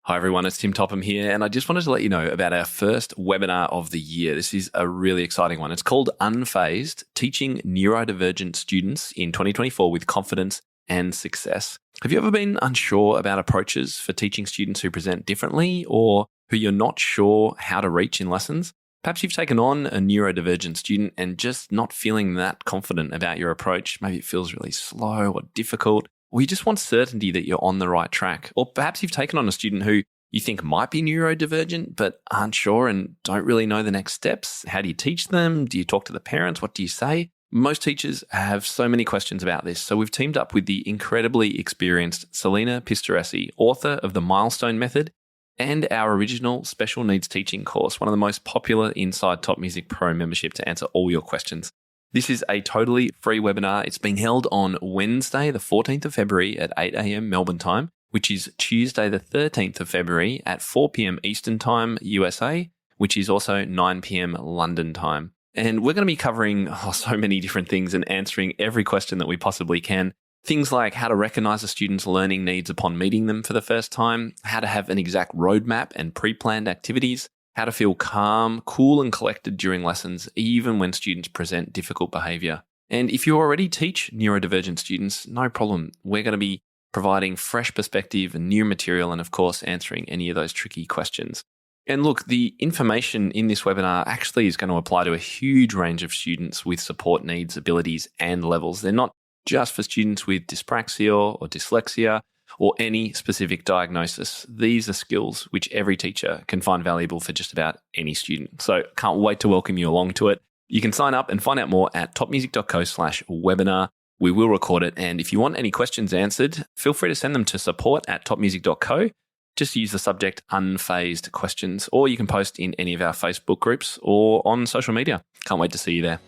Hi everyone, it's Tim Topham here, and I just wanted to let you know about our first webinar of the year. This is a really exciting one. It's called Unfazed, Teaching Neurodivergent Students in 2024 with Confidence and Success. Have you ever been unsure about approaches for teaching students who present differently or who you're not sure how to reach in lessons? Perhaps you've taken on a neurodivergent student and just not feeling that confident about your approach. Maybe it feels really slow or difficult. Or you just want certainty that you're on the right track. Or perhaps you've taken on a student who you think might be neurodivergent but aren't sure and don't really know the next steps. How do you teach them? Do you talk to the parents? What do you say? Most teachers have so many questions about this, so we've teamed up with the incredibly experienced Selena Pistoresi, author of the Milestone Method, and our original special needs teaching course, one of the most popular inside TopMusic Pro membership, to answer all your questions. This is a totally free webinar. It's being held on Wednesday, the 14th of February at 8 a.m. Melbourne time, which is Tuesday, the 13th of February at 4 p.m. Eastern time, USA, which is also 9 p.m. London time. And we're going to be covering so many different things and answering every question that we possibly can. Things like how to recognize a student's learning needs upon meeting them for the first time, how to have an exact roadmap and pre-planned activities, how to feel calm, cool and collected during lessons, even when students present difficult behavior. And if you already teach neurodivergent students, no problem. We're going to be providing fresh perspective and new material and, of course, answering any of those tricky questions. And look, the information in this webinar actually is going to apply to a huge range of students with support needs, abilities, and levels. They're not just for students with dyspraxia or dyslexia or any specific diagnosis. These are skills which every teacher can find valuable for just about any student. So can't wait to welcome you along to it. You can sign up and find out more at topmusic.co/webinar. We will record it. And if you want any questions answered, feel free to send them to support@topmusic.co. Just use the subject unfazed questions, or you can post in any of our Facebook groups or on social media. Can't wait to see you there.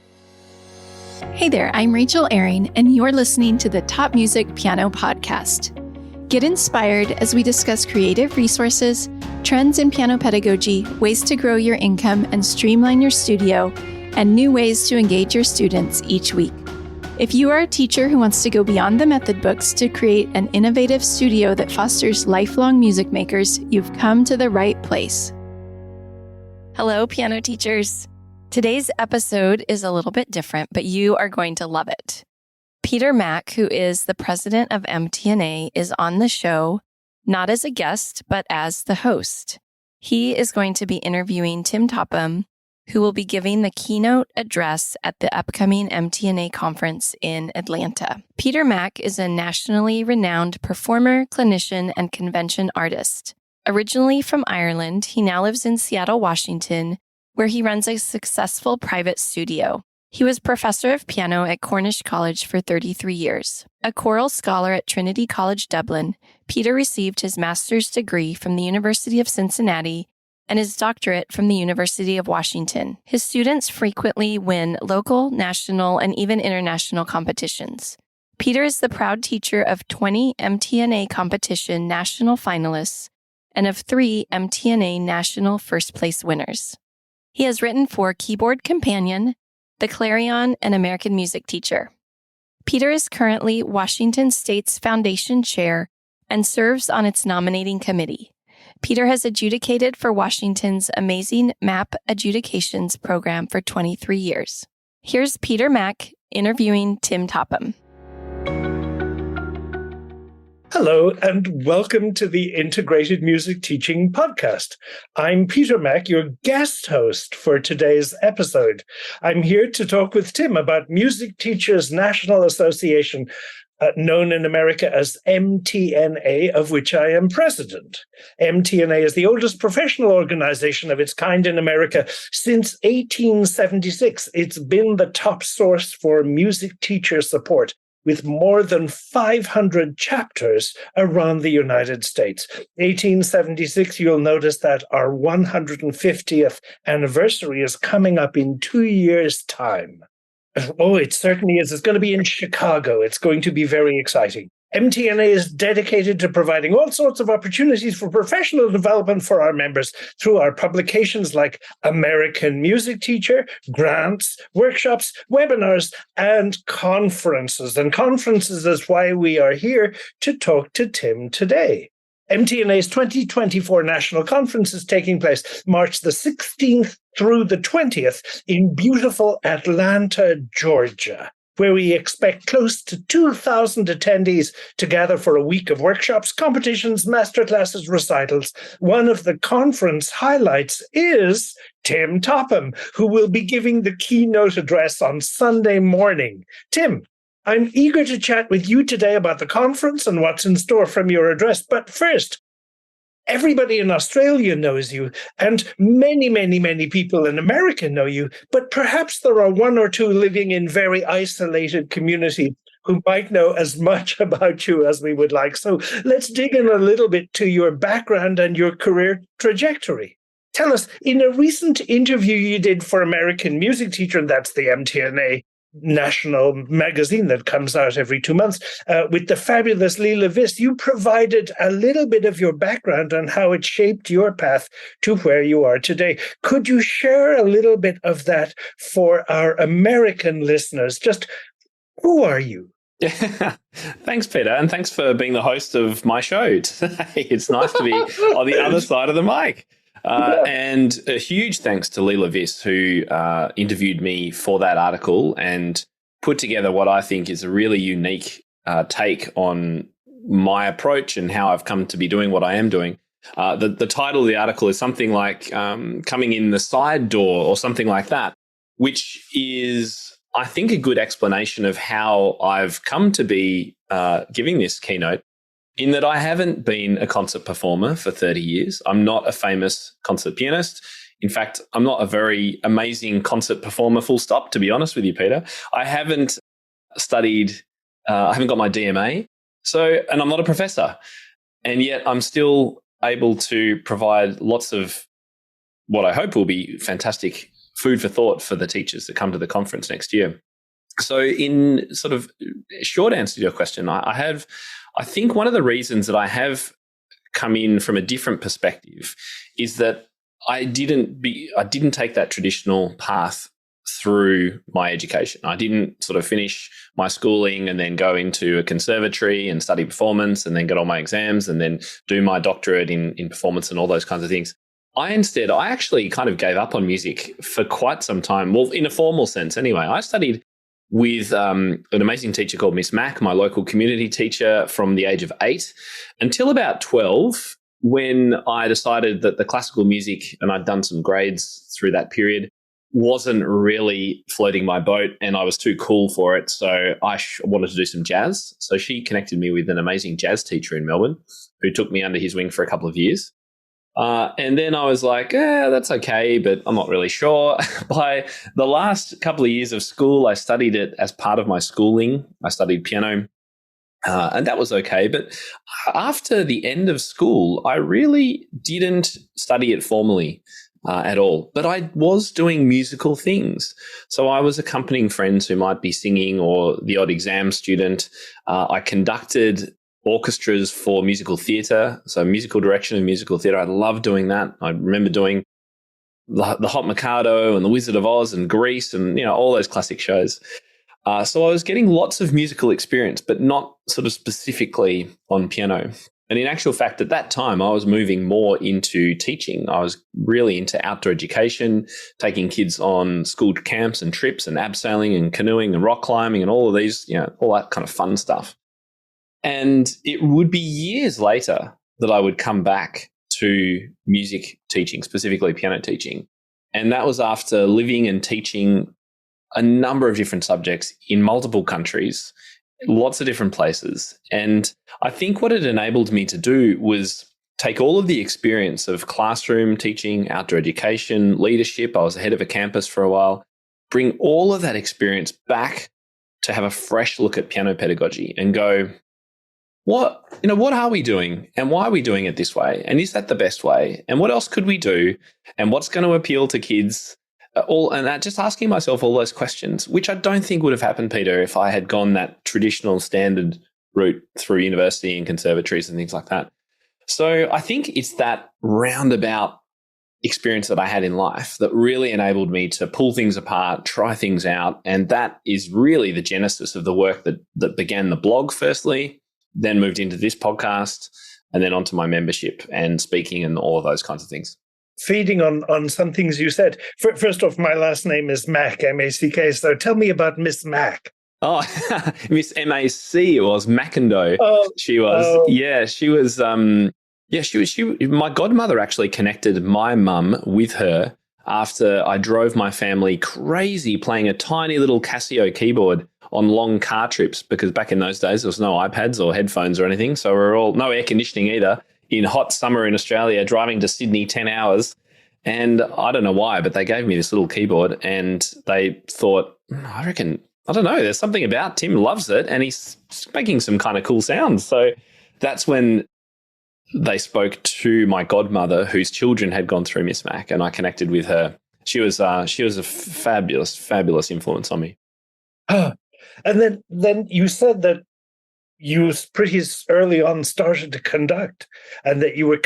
Hey there, I'm Rachel Ehring, and you're listening to the TopMusic Piano Podcast. Get inspired as we discuss creative resources, trends in piano pedagogy, ways to grow your income and streamline your studio, and new ways to engage your students each week. If you are a teacher who wants to go beyond the method books to create an innovative studio that fosters lifelong music makers, you've come to the right place. Hello, piano teachers. Today's episode is a little bit different, but you are going to love it. Peter Mack, who is the president of MTNA, is on the show, not as a guest, but as the host. He is going to be interviewing Tim Topham, who will be giving the keynote address at the upcoming MTNA conference in Atlanta. Peter Mack is a nationally renowned performer, clinician, and convention artist. Originally from Ireland, he now lives in Seattle, Washington, where he runs a successful private studio. He was professor of piano at Cornish College for 33 years. A choral scholar at Trinity College Dublin, Peter received his master's degree from the University of Cincinnati and his doctorate from the University of Washington. His students frequently win local, national, and even international competitions. Peter is the proud teacher of 20 MTNA competition national finalists and of 3 MTNA national first-place winners. He has written for Keyboard Companion, The Clarion, and American Music Teacher. Peter is currently Washington State's Foundation Chair and serves on its nominating committee. Peter has adjudicated for Washington's Amazing Map Adjudications program for 23 years. Here's Peter Mack interviewing Tim Topham. Hello, and welcome to the Integrated Music Teaching Podcast. I'm Peter Mack, your guest host for today's episode. I'm here to talk with Tim about Music Teachers National Association, known in America as MTNA, of which I am president. MTNA is the oldest professional organization of its kind in America since 1876. It's been the top source for music teacher support, with more than 500 chapters around the United States. 1876, you'll notice that our 150th anniversary is coming up in 2 years' time. Oh, it certainly is. It's going to be in Chicago. It's going to be very exciting. MTNA is dedicated to providing all sorts of opportunities for professional development for our members through our publications like American Music Teacher, grants, workshops, webinars, and conferences. And conferences is why we are here to talk to Tim today. MTNA's 2024 National Conference is taking place March the 16th through the 20th in beautiful Atlanta, Georgia, where we expect close to 2,000 attendees to gather for a week of workshops, competitions, masterclasses, recitals. One of the conference highlights is Tim Topham, who will be giving the keynote address on Sunday morning. Tim, I'm eager to chat with you today about the conference and what's in store from your address. But first, everybody in Australia knows you, and many, many, many people in America know you, but perhaps there are one or two living in very isolated communities who might know as much about you as we would like. So let's dig in a little bit to your background and your career trajectory. Tell us, in a recent interview you did for American Music Teacher, and that's the MTNA national magazine that comes out every 2 months, with the fabulous Leela Viss, you provided a little bit of your background on how it shaped your path to where you are today. Could you share a little bit of that for our American listeners? Just who are you? Yeah. Thanks, Peter, and thanks for being the host of my show today. It's nice to be on the other side of the mic. And a huge thanks to Leela Viss, who interviewed me for that article and put together what I think is a really unique take on my approach and how I've come to be doing what I am doing. The title of the article is something like Coming in the Side Door or something like that, which is, I think, a good explanation of how I've come to be giving this keynote. In that I haven't been a concert performer for 30 years. I'm not a famous concert pianist. In fact, I'm not a very amazing concert performer, full stop, to be honest with you, Peter. I haven't studied, I haven't got my DMA, and I'm not a professor. And yet I'm still able to provide lots of what I hope will be fantastic food for thought for the teachers that come to the conference next year. So in sort of short answer to your question, I think one of the reasons that I have come in from a different perspective is that I didn't take that traditional path through my education. I didn't sort of finish my schooling and then go into a conservatory and study performance and then get all my exams and then do my doctorate in performance and all those kinds of things. I actually kind of gave up on music for quite some time. Well, in a formal sense anyway. I studied with an amazing teacher called Miss Mack, my local community teacher, from the age of 8 until about 12, when I decided that the classical music, and I'd done some grades through that period, wasn't really floating my boat and I was too cool for it. So I wanted to do some jazz. So she connected me with an amazing jazz teacher in Melbourne who took me under his wing for a couple of years. And then I was like, that's okay, but I'm not really sure. By the last couple of years of school, I studied it as part of my schooling. I studied piano, and that was okay. But after the end of school, I really didn't study it formally at all. But I was doing musical things. So I was accompanying friends who might be singing or the odd exam student. I conducted orchestras for musical theatre, so musical direction and musical theatre. I love doing that. I remember doing the Hot Mikado and the Wizard of Oz and Grease and all those classic shows. So I was getting lots of musical experience, but not sort of specifically on piano. And in actual fact, at that time, I was moving more into teaching. I was really into outdoor education, taking kids on school camps and trips and abseiling and canoeing and rock climbing and all of these, all that kind of fun stuff. And it would be years later that I would come back to music teaching, specifically piano teaching. And that was after living and teaching a number of different subjects in multiple countries, lots of different places. And I think what it enabled me to do was take all of the experience of classroom teaching, outdoor education, leadership. I was the head of a campus for a while, bring all of that experience back to have a fresh look at piano pedagogy and go, what are we doing and why are we doing it this way? And is that the best way? And what else could we do? And what's going to appeal to kids? Just asking myself all those questions, which I don't think would have happened, Peter, if I had gone that traditional standard route through university and conservatories and things like that. So I think it's that roundabout experience that I had in life that really enabled me to pull things apart, try things out. And that is really the genesis of the work that began the blog firstly, then moved into this podcast, and then onto my membership and speaking and all of those kinds of things. Feeding on some things you said. First off, my last name is Mack, M-A-C-K. So tell me about Miss Mack. Oh, Miss M-A-C, it was Mackendo. Oh, she was. Oh. Yeah, she was. My godmother actually connected my mum with her after I drove my family crazy playing a tiny little Casio keyboard on long car trips, because back in those days there was no iPads or headphones or anything. So we were all, no air conditioning either, in hot summer in Australia, driving to Sydney 10 hours. And I don't know why, but they gave me this little keyboard and they thought, I don't know, there's something about Tim loves it and he's making some kind of cool sounds. So that's when they spoke to my godmother, whose children had gone through Miss Mack, and I connected with her. She was a fabulous influence on me. And then you said that you pretty early on started to conduct, and that you were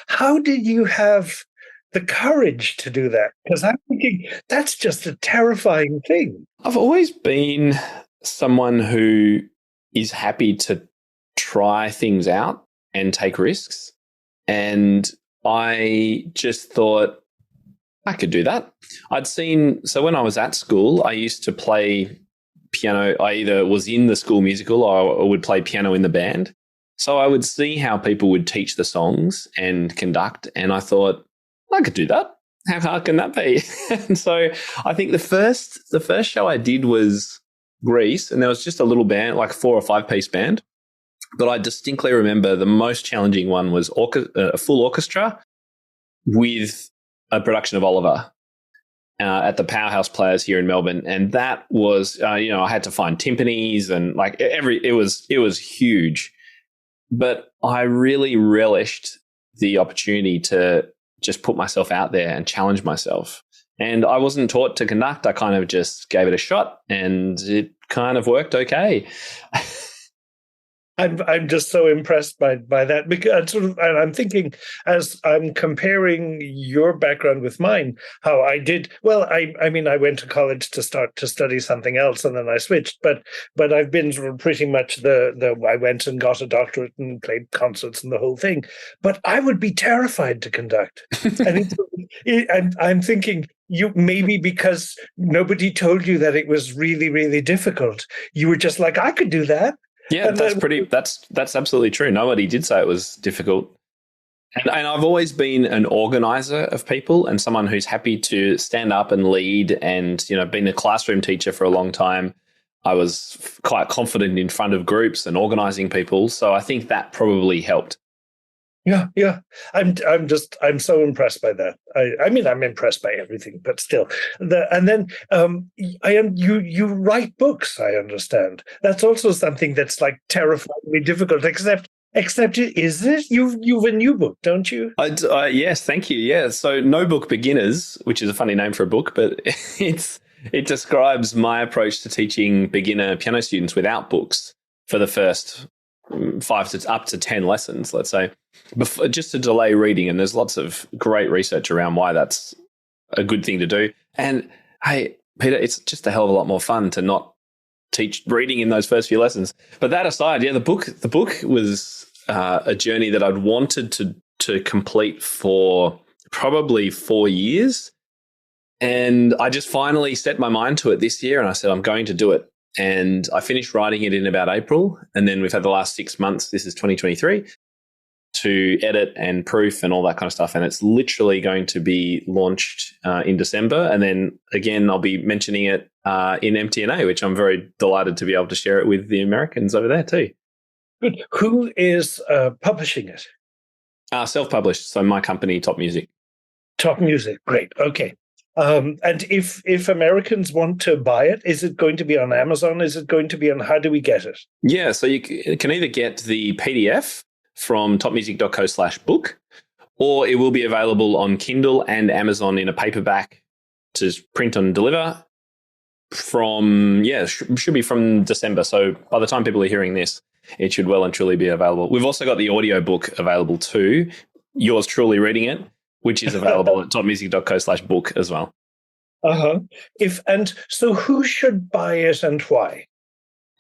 How did you have the courage to do that? Because I'm thinking that's just a terrifying thing. I've always been someone who is happy to try things out and take risks. And I just thought I could do that. So when I was at school, I used to play piano. I either was in the school musical or would play piano in the band. So I would see how people would teach the songs and conduct. And I thought, I could do that. How hard can that be? And so I think the first show I did was Greece, and there was just a little band, like a 4 or 5 piece band. But I distinctly remember the most challenging one was a full orchestra with a production of Oliver at the Powerhouse Players here in Melbourne. And that was, I had to find timpanis and it was huge. But I really relished the opportunity to just put myself out there and challenge myself. And I wasn't taught to conduct. I kind of just gave it a shot and it kind of worked okay. I'm just so impressed by that, because and I'm thinking, as I'm comparing your background with mine, how I did. Well, I mean, I went to college to start to study something else, and then I switched. But I've been sort of pretty much I went and got a doctorate and played concerts and the whole thing. But I would be terrified to conduct, and I'm thinking, you maybe because nobody told you that it was really, really difficult, you were just like, I could do that. Yeah, that's absolutely true. Nobody did say it was difficult. And I've always been an organizer of people and someone who's happy to stand up and lead, and, been a classroom teacher for a long time. I was quite confident in front of groups and organizing people. So I think that probably helped. Yeah. I'm so impressed by that. I mean, I'm impressed by everything, but still. You write books, I understand. That's also something that's like terrifyingly difficult, except is it? You've a new book, don't you? Yes, thank you. Yeah. So No Book Beginners, which is a funny name for a book, but it describes my approach to teaching beginner piano students without books for the first 5 to up to 10 lessons, let's say, just to delay reading. And there's lots of great research around why that's a good thing to do. And hey, Peter, it's just a hell of a lot more fun to not teach reading in those first few lessons. But that aside, yeah, the book was a journey that I'd wanted to complete for probably 4 years. And I just finally set my mind to it this year, and I said, I'm going to do it. And I finished writing it in about April. And then we've had the last 6 months, this is 2023, to edit and proof and all that kind of stuff. And it's literally going to be launched in December. And then again, I'll be mentioning it in MTNA, which I'm very delighted to be able to share it with the Americans over there too. Good. Who is publishing it? Self-published. So my company, TopMusic. TopMusic. Great. Okay. And if Americans want to buy it, is it going to be on Amazon? Is it going to be on, how do we get it? Yeah, so you can either get the PDF from topmusic.co/book, or it will be available on Kindle and Amazon in a paperback to print and deliver should be from December. So by the time people are hearing this, it should well and truly be available. We've also got the audio book available too, yours truly reading it, which is available at topmusic.co/book as well. So who should buy it and why?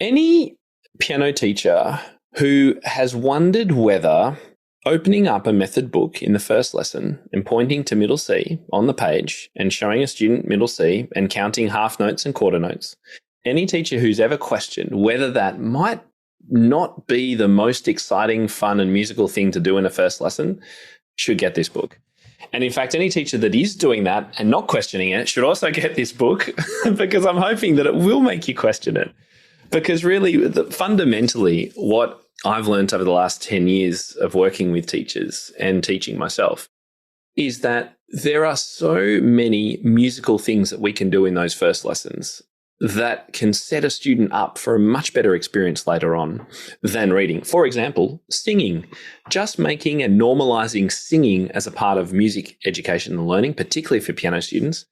Any piano teacher who has wondered whether opening up a method book in the first lesson and pointing to middle C on the page and showing a student middle C and counting half notes and quarter notes. Any teacher who's ever questioned whether that might not be the most exciting, fun, and musical thing to do in a first lesson should get this book. And in fact, any teacher that is doing that and not questioning it should also get this book because I'm hoping that it will make you question it. Because really, fundamentally, what I've learned over the last 10 years of working with teachers and teaching myself is that there are so many musical things that we can do in those first lessons that can set a student up for a much better experience later on than reading. For example, singing. Just making and normalizing singing as a part of music education and learning, particularly for piano students,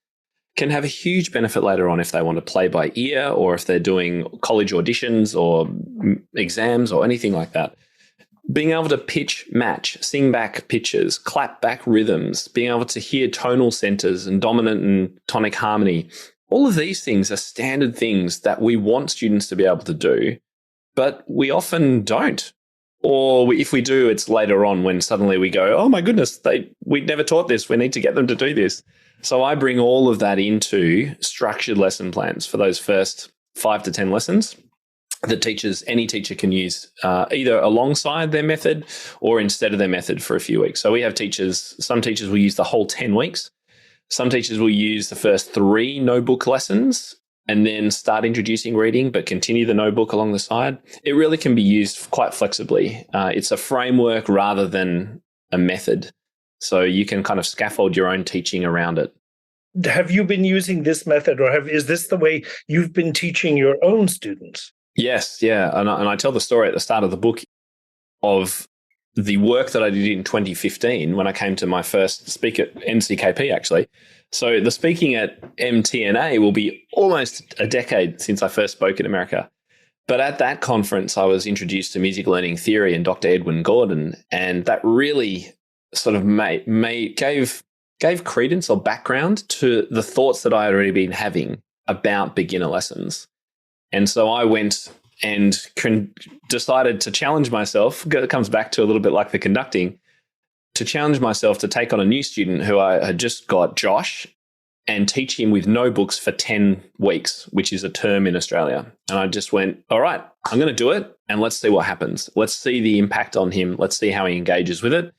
can have a huge benefit later on if they want to play by ear or if they're doing college auditions or exams or anything like that. Being able to pitch match, sing back pitches, clap back rhythms, being able to hear tonal centers and dominant and tonic harmony. All of these things are standard things that we want students to be able to do, but we often don't. Or if we do, it's later on when suddenly we go, oh my goodness, we never taught this. We need to get them to do this. So I bring all of that into structured lesson plans for those first 5 to 10 lessons that any teacher can use either alongside their method or instead of their method for a few weeks. So we have some teachers will use the whole 10 weeks. Some teachers will use the first 3 no-book lessons and then start introducing reading, but continue the no-book along the side. It really can be used quite flexibly. It's a framework rather than a method. So you can kind of scaffold your own teaching around it. Have you been using this method, or is this the way you've been teaching your own students? Yes, yeah. And I tell the story at the start of the book of the work that I did in 2015 when I came to my first speak at NCKP, actually. So the speaking at MTNA will be almost a decade since I first spoke in America. But at that conference, I was introduced to music learning theory and Dr. Edwin Gordon, and that really sort of gave credence or background to the thoughts that I had already been having about beginner lessons. And so I went and decided to challenge myself. It comes back to a little bit like the conducting, to challenge myself to take on a new student who I had just got, Josh, and teach him with no books for 10 weeks, which is a term in Australia. And I just went, all right, I'm going to do it and let's see what happens. Let's see the impact on him. Let's see how he engages with it.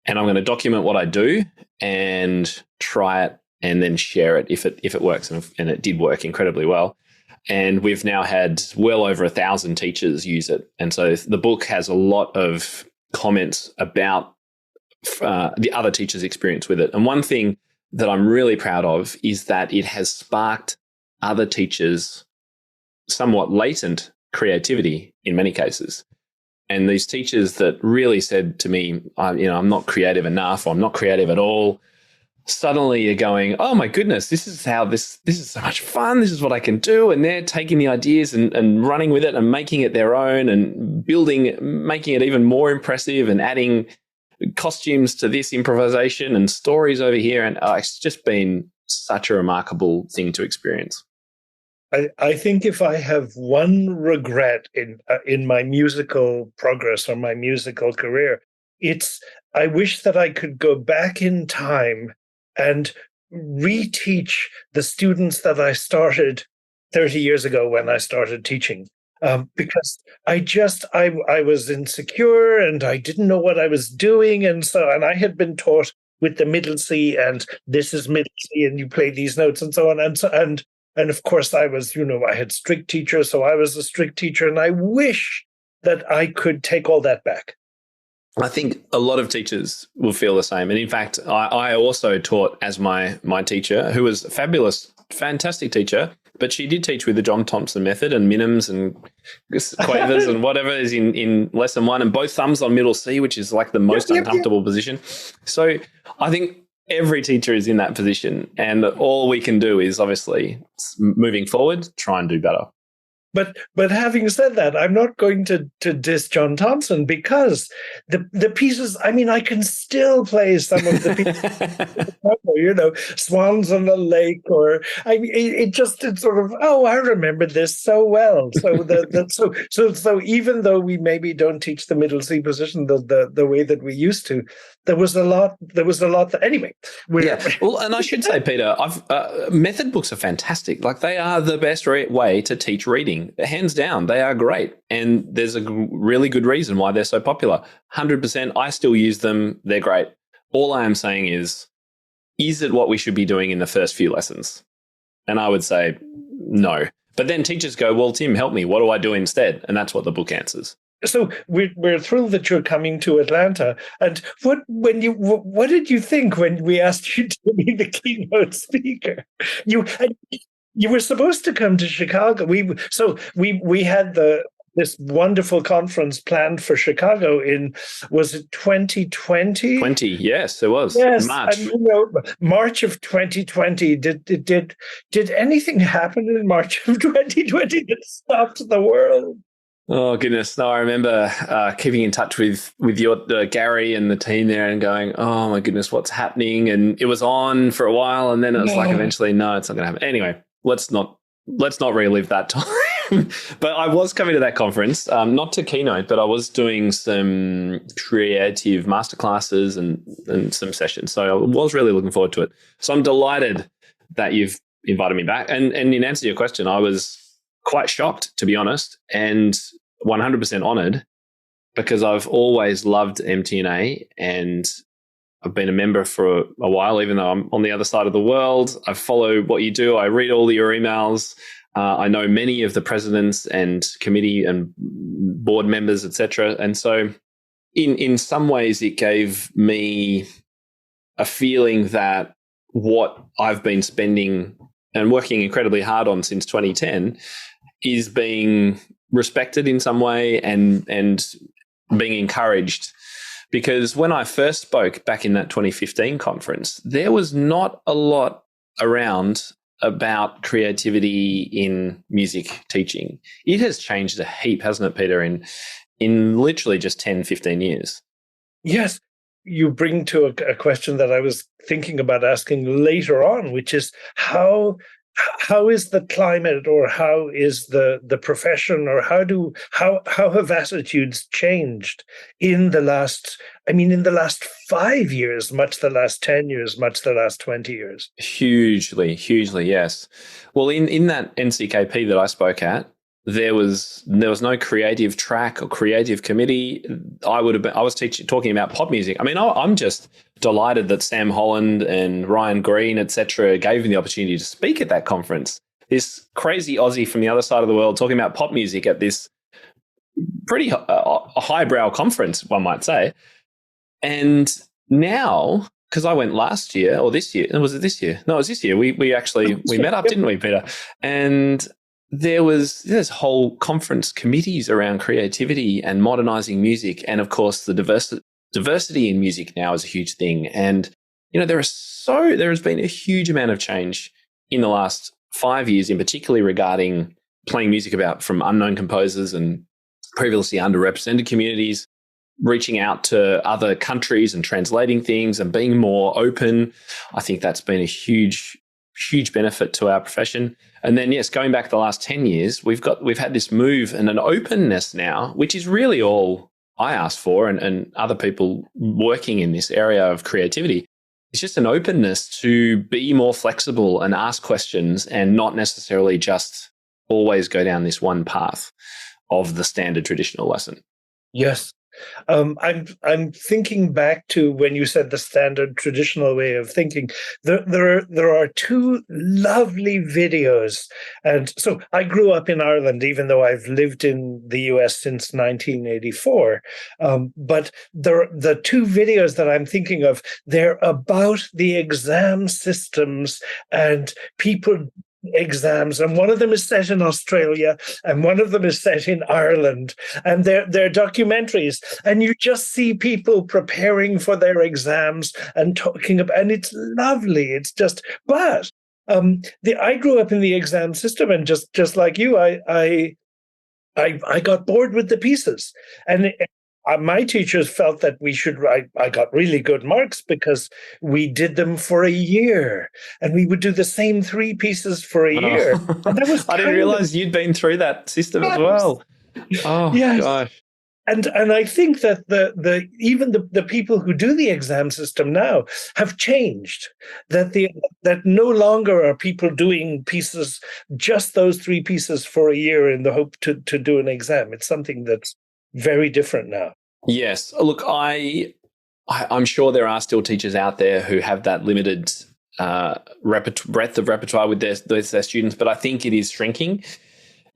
And I'm going to document what I do and try it and then share it if it works. And it did work incredibly well. And we've now had well over 1,000 teachers use it. And so the book has a lot of comments about the other teachers' experience with it. And one thing that I'm really proud of is that it has sparked other teachers' somewhat latent creativity in many cases. And these teachers that really said to me, I'm not creative enough, or I'm not creative at all, suddenly you're going, oh my goodness, this is so much fun. This is what I can do. And they're taking the ideas and running with it and making it their own and making it even more impressive and adding costumes to this improvisation and stories over here. And it's just been such a remarkable thing to experience. I think if I have one regret in my musical progress or my musical career, I wish that I could go back in time and reteach the students that I started 30 years ago when I started teaching. Because I was insecure and I didn't know what I was doing. And I had been taught with the middle C and this is middle C and you play these notes and so on. And of course I had strict teachers, so I was a strict teacher. And I wish that I could take all that back. I think a lot of teachers will feel the same. And in fact, I also taught as my teacher, who was a fabulous, fantastic teacher, but she did teach with the John Thompson method and minims and quavers and whatever is in lesson 1, and both thumbs on middle C, which is like the most uncomfortable position. So I think every teacher is in that position, and all we can do is obviously moving forward, try and do better. But having said that, I'm not going to diss John Thompson, because the pieces, I mean, I can still play some of the pieces, Swans on the Lake, or I mean, it's sort of, oh, I remember this so well. So so even though we maybe don't teach the middle C position the way that we used to, there was a lot that, anyway. Well, and I should say, Peter, method books are fantastic. Like, they are the best way to teach reading. Hands down, they are great. And there's a really good reason why they're so popular. 100%, I still use them. They're great. All I am saying is it what we should be doing in the first few lessons? And I would say no. But then teachers go, well, Tim, help me. What do I do instead? And that's what the book answers. So we're thrilled that you're coming to Atlanta. And what did you think when we asked you to be the keynote speaker? You were supposed to come to Chicago. We had this wonderful conference planned for Chicago was it 2020? 20, yes, it was. Yes, March. And, March of 2020. Did anything happen in March of 2020 that stopped the world? Oh, goodness. No, I remember keeping in touch with your Gary and the team there and going, oh, my goodness, what's happening? And it was on for a while, and then it was like, eventually, no, it's not going to happen. Anyway, let's not relive that time. But I was coming to that conference, not to keynote, but I was doing some creative masterclasses and some sessions. So I was really looking forward to it. So I'm delighted that you've invited me back. And in answer to your question, I was quite shocked, to be honest, and 100% honored, because I've always loved MTNA, and I've been a member for a while, even though I'm on the other side of the world. I follow what you do. I read all your emails. I know many of the presidents and committee and board members, etc. And so in some ways, it gave me a feeling that what I've been spending and working incredibly hard on since 2010 is being respected in some way and being encouraged. Because when I first spoke back in that 2015 conference, there was not a lot around about creativity in music teaching. It has changed a heap, hasn't it, Peter, in literally just 10, 15 years? Yes. You bring to a question that I was thinking about asking later on, which is how is the climate, or how is the profession, or how have attitudes changed in the last 5 years, much the last 10 years, much the last 20 years? Hugely, yes. Well, in that NCKP that I spoke at, there was no creative track or creative committee. I was talking about pop music. I mean, I'm just delighted that Sam Holland and Ryan Green, etc., gave me the opportunity to speak at that conference. This crazy Aussie from the other side of the world talking about pop music at this pretty highbrow conference, one might say. And now, because I went last year or this year, was it this year? No, it was this year. We met up, didn't we, Peter? And there's whole conference committees around creativity and modernizing music. And of course, the diversity in music now is a huge thing. And, there has been a huge amount of change in the last 5 years, in particular regarding playing music from unknown composers and previously underrepresented communities, reaching out to other countries and translating things and being more open. I think that's been a huge benefit to our profession. And then, yes, going back the last 10 years, we've had this move and an openness now, which is really all I ask for, and other people working in this area of creativity. It's just an openness to be more flexible and ask questions, and not necessarily just always go down this one path of the standard traditional lesson. Yes. I'm thinking back to when you said the standard traditional way of thinking. There are two lovely videos, and so I grew up in Ireland, even though I've lived in the US since 1984. But the two videos that I'm thinking of, they're about the exam systems and people. Exams, and one of them is set in Australia and one of them is set in Ireland, and they're documentaries, and you just see people preparing for their exams and talking about, and it's lovely. It's just, but I grew up in the exam system, and just like you, I I got bored with the pieces. And my teachers felt that we should write. I got really good marks because we did them for a year, and we would do the same 3 pieces for a year. And that was I didn't realize you'd been through that system as well. Oh, yes. gosh. And I think that even the people who do the exam system now have changed. That no longer are people doing pieces, just those 3 pieces for a year in the hope to do an exam. It's something that's very different now. Yes. Look, I'm sure there are still teachers out there who have that limited breadth of repertoire with their students, but I think it is shrinking.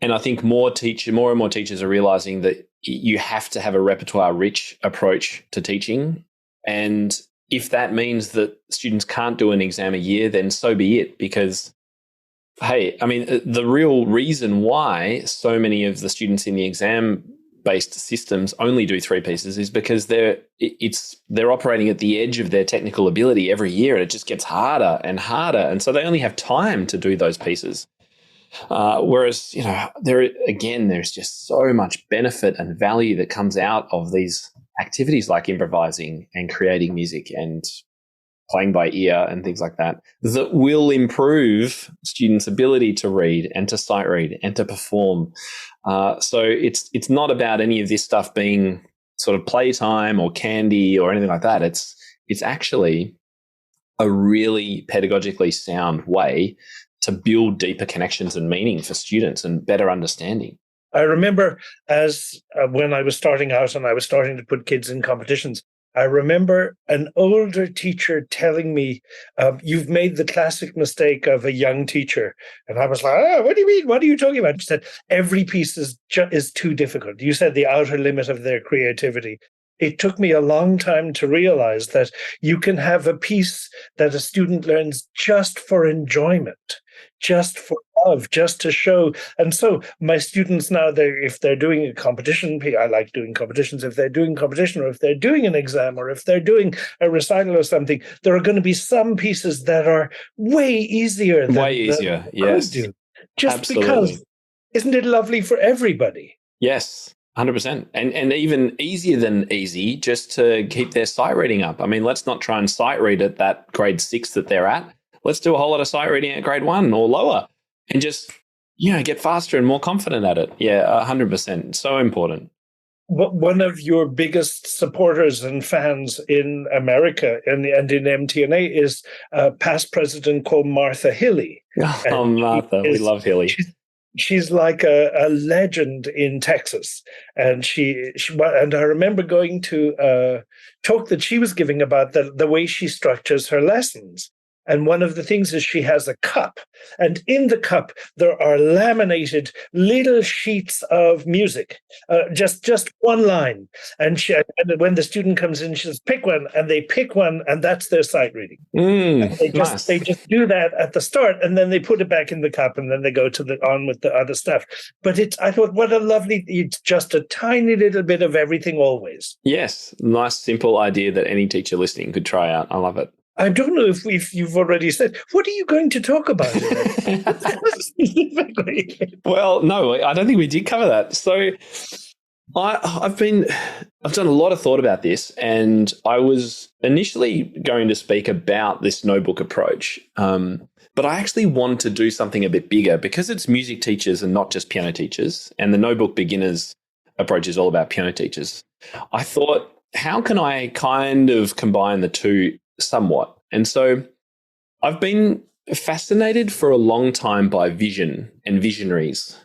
And I think more and more teachers are realizing that you have to have a repertoire-rich approach to teaching. And if that means that students can't do an exam a year, then so be it. Because, hey, I mean, the real reason why so many of the students in the exam-based systems only do 3 pieces is because they're operating at the edge of their technical ability every year, and it just gets harder and harder. And so they only have time to do those pieces. Whereas, there's just so much benefit and value that comes out of these activities like improvising and creating music and playing by ear and things like that will improve students' ability to read and to sight read and to perform. So it's not about any of this stuff being sort of playtime or candy or anything like that. It's actually a really pedagogically sound way to build deeper connections and meaning for students and better understanding. I remember when I was starting out and I was starting to put kids in competitions, I remember an older teacher telling me, you've made the classic mistake of a young teacher. And I was like, what do you mean? What are you talking about? She said, every piece is too difficult. You said the outer limit of their creativity. It took me a long time to realize that you can have a piece that a student learns just for enjoyment, just for love, just to show. And so my students now, if they're doing a competition, I like doing competitions. If they're doing competition, or if they're doing an exam, or if they're doing a recital or something, there are going to be some pieces that are way easier. Yes. Just absolutely. Because isn't it lovely for everybody? Yes. 100%. And even easier than easy, just to keep their sight reading up. I mean, let's not try and sight read at that grade 6 that they're at. Let's do a whole lot of sight reading at grade 1 or lower and just, get faster and more confident at it. Yeah, 100%. So important. One of your biggest supporters and fans in America and in MTNA is past president called Martha Hilly. Oh, Martha. We love Hilly. She's like a legend in Texas, and and I remember going to a talk that she was giving about the way she structures her lessons. And one of the things is she has a cup, and in the cup there are laminated little sheets of music, just one line. And when the student comes in, she says, "Pick one," and they pick one, and that's their sight reading. They just do that at the start, and then they put it back in the cup, and then they go on with the other stuff. But I thought, what a lovely! It's just a tiny little bit of everything always. Yes, nice simple idea that any teacher listening could try out. I love it. I don't know if you've already said, what are you going to talk about specifically? Well, no, I don't think we did cover that. So I've done a lot of thought about this, and I was initially going to speak about this notebook approach, but I actually want to do something a bit bigger because it's music teachers and not just piano teachers, and the notebook beginners approach is all about piano teachers. I thought, how can I kind of combine the two somewhat? And so I've been fascinated for a long time by vision and visionaries.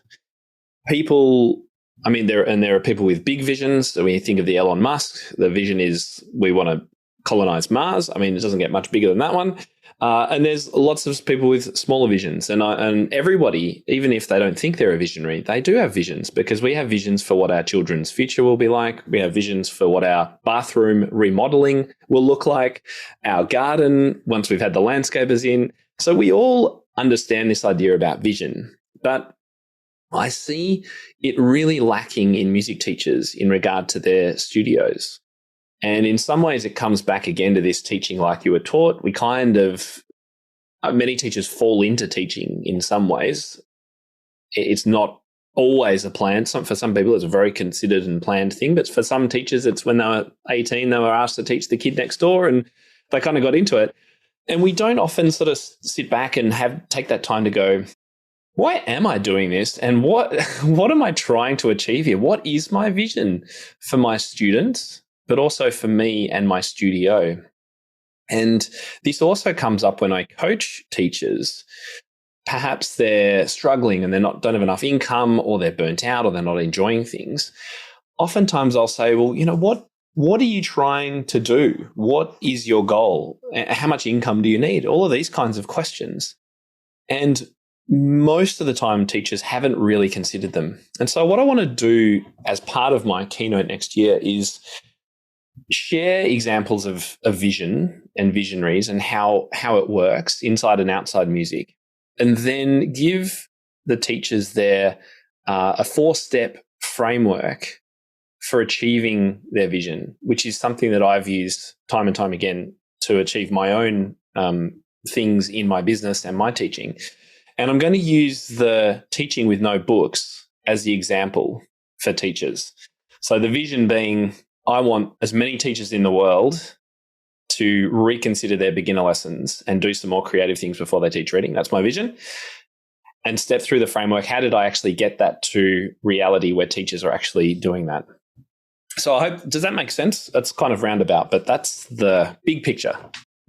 People, I mean, there are people with big visions. So when you think of the Elon Musk, the vision is we want to colonize Mars. I mean, it doesn't get much bigger than that one. And there's lots of people with smaller visions. And everybody, even if they don't think they're a visionary, they do have visions, because we have visions for what our children's future will be like. We have visions for what our bathroom remodeling will look like, our garden once we've had the landscapers in. So we all understand this idea about vision. But I see it really lacking in music teachers in regard to their studios. And in some ways, it comes back again to this teaching like you were taught. We many teachers fall into teaching in some ways. It's not always a plan. For some people, it's a very considered and planned thing. But for some teachers, it's when they were 18, they were asked to teach the kid next door and they kind of got into it. And we don't often sort of sit back and take that time to go, why am I doing this? And what am I trying to achieve here? What is my vision for my students, but also for me and my studio? And this also comes up when I coach teachers. Perhaps they're struggling and don't have enough income, or they're burnt out, or they're not enjoying things. Oftentimes I'll say, well, what are you trying to do? What is your goal? How much income do you need? All of these kinds of questions. And most of the time, teachers haven't really considered them. And so what I want to do as part of my keynote next year is share examples of vision and visionaries and how it works inside and outside music, and then give the teachers there a 4-step framework for achieving their vision, which is something that I've used time and time again to achieve my own things in my business and my teaching. And I'm going to use the teaching with no books as the example for teachers. So the vision being, I want as many teachers in the world to reconsider their beginner lessons and do some more creative things before they teach reading. That's my vision. And step through the framework. How did I actually get that to reality where teachers are actually doing that? So I hope, does that make sense? That's kind of roundabout, but that's the big picture.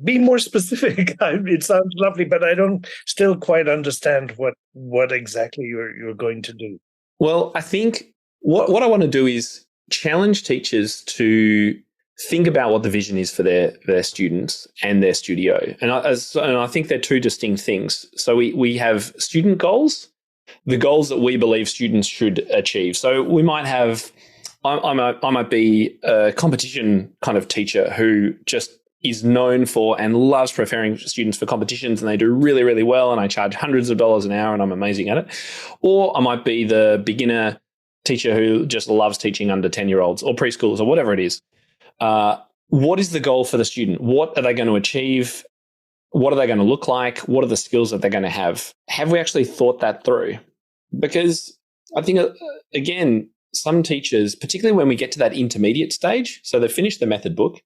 Be more specific. It sounds lovely, but I don't still quite understand what exactly you're going to do. Well, I think what I want to do is challenge teachers to think about what the vision is for their students and their studio. And I think they're two distinct things. So we have student goals, the goals that we believe students should achieve. So we might have, I might be a competition kind of teacher who just is known for and loves preparing students for competitions, and they do really, really well, and I charge hundreds of dollars an hour and I'm amazing at it. Or I might be the beginner teacher who just loves teaching under 10-year-olds or preschoolers or whatever it is. What is the goal for the student? What are they going to achieve? What are they going to look like? What are the skills that they're going to have? Have we actually thought that through? Because I think, again, some teachers, particularly when we get to that intermediate stage, so they finish the method book,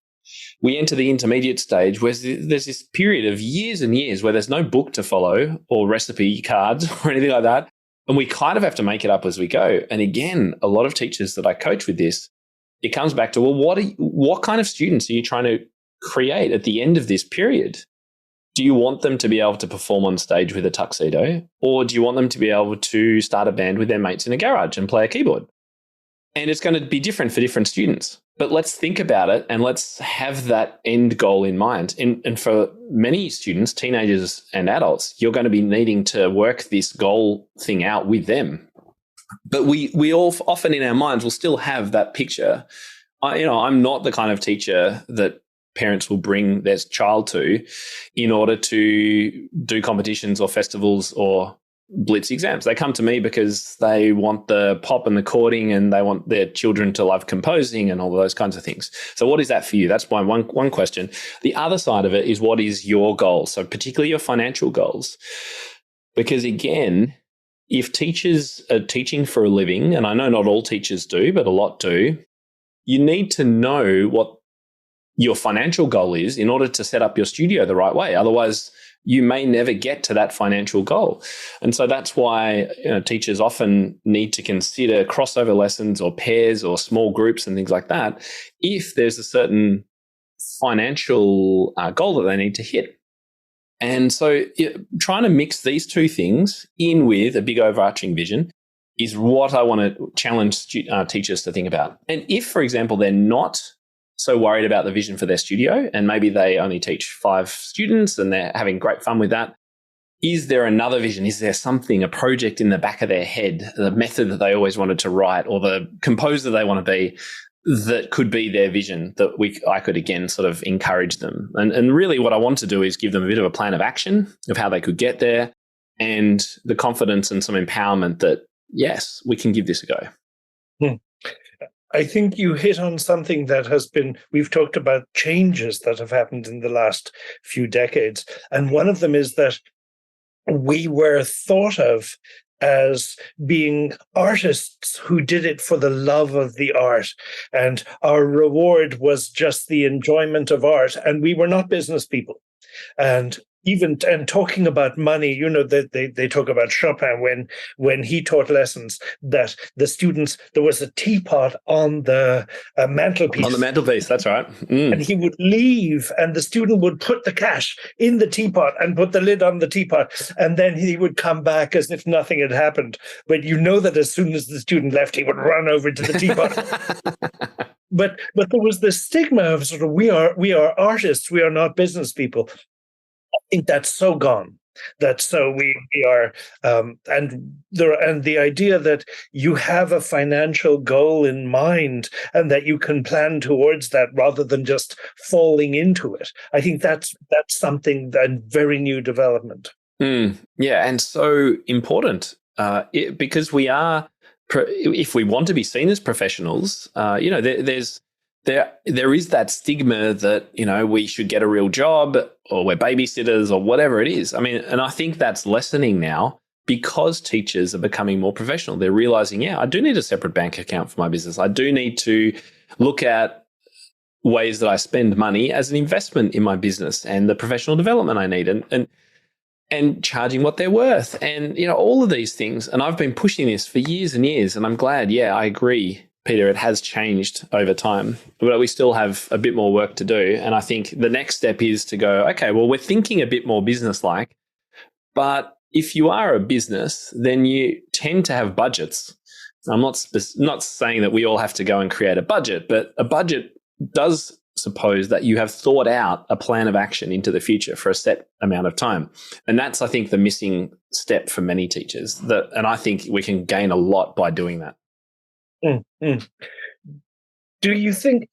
we enter the intermediate stage where there's this period of years and years where there's no book to follow or recipe cards or anything like that. And we kind of have to make it up as we go. And again, a lot of teachers that I coach with this, it comes back to, well, what kind of students are you trying to create at the end of this period? Do you want them to be able to perform on stage with a tuxedo? Or do you want them to be able to start a band with their mates in a garage and play a keyboard? And it's going to be different for different students. But let's think about it and let's have that end goal in mind. And for many students, teenagers and adults, you're going to be needing to work this goal thing out with them. But we all often in our minds will still have that picture. I'm not the kind of teacher that parents will bring their child to in order to do competitions or festivals or blitz exams. They come to me because they want the pop and the chording and they want their children to love composing and all those kinds of things. So what is that for you? That's my one question. The other side of it is, what is your goal? So particularly your financial goals. Because again, if teachers are teaching for a living, and I know not all teachers do, but a lot do, you need to know what your financial goal is in order to set up your studio the right way. Otherwise, you may never get to that financial goal. And so that's why teachers often need to consider crossover lessons or pairs or small groups and things like that if there's a certain financial goal that they need to hit. And so trying to mix these two things in with a big overarching vision is what I want to challenge teachers to think about. And if, for example, they're not so worried about the vision for their studio and maybe they only teach 5 students and they're having great fun with that, is there another vision? Is there something, a project in the back of their head, the method that they always wanted to write or the composer they want to be that could be their vision that I could again sort of encourage them? And really what I want to do is give them a bit of a plan of action of how they could get there and the confidence and some empowerment that, yes, we can give this a go. I think you hit on something that we've talked about changes that have happened in the last few decades. And one of them is that we were thought of as being artists who did it for the love of the art. And our reward was just the enjoyment of art. And we were not business people. And even and talking about money, that they talk about Chopin when he taught lessons, that the students, there was a teapot on the mantelpiece. On the mantelpiece, that's right. And he would leave, and the student would put the cash in the teapot and put the lid on the teapot, and then he would come back as if nothing had happened. But that as soon as the student left, he would run over to the teapot. But there was this stigma of sort of we are artists, we are not business people. I think that's so gone. That's so we are, and the idea that you have a financial goal in mind and that you can plan towards that rather than just falling into it. I think that's something that very new development. Yeah, and so important because we are. If we want to be seen as professionals, there is that stigma that, we should get a real job or we're babysitters or whatever it is. I mean, and I think that's lessening now because teachers are becoming more professional. They're realizing, I do need a separate bank account for my business. I do need to look at ways that I spend money as an investment in my business and the professional development I need and charging what they're worth and, all of these things. And I've been pushing this for years and years, and I'm glad, I agree, Peter, it has changed over time, but we still have a bit more work to do. And I think the next step is to go, okay, well, we're thinking a bit more business-like, but if you are a business, then you tend to have budgets. I'm not saying that we all have to go and create a budget, but a budget does suppose that you have thought out a plan of action into the future for a set amount of time. And that's, I think, the missing step for many teachers. And I think we can gain a lot by doing that. Mm-hmm. Do you think,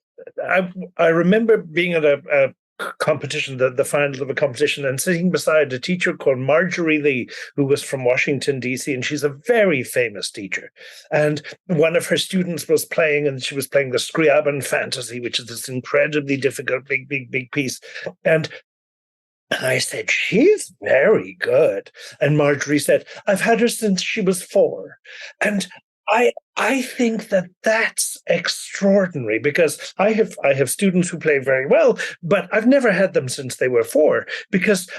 I remember being at a competition, the final of a competition, and sitting beside a teacher called Marjorie Lee, who was from Washington, D.C., and she's a very famous teacher. And one of her students was playing, and she was playing the Scriabin Fantasy, which is this incredibly difficult, big piece. And I said, she's very good. And Marjorie said, I've had her since she was 4. And I think that's extraordinary because I have students who play very well, but I've never had them since they were 4, because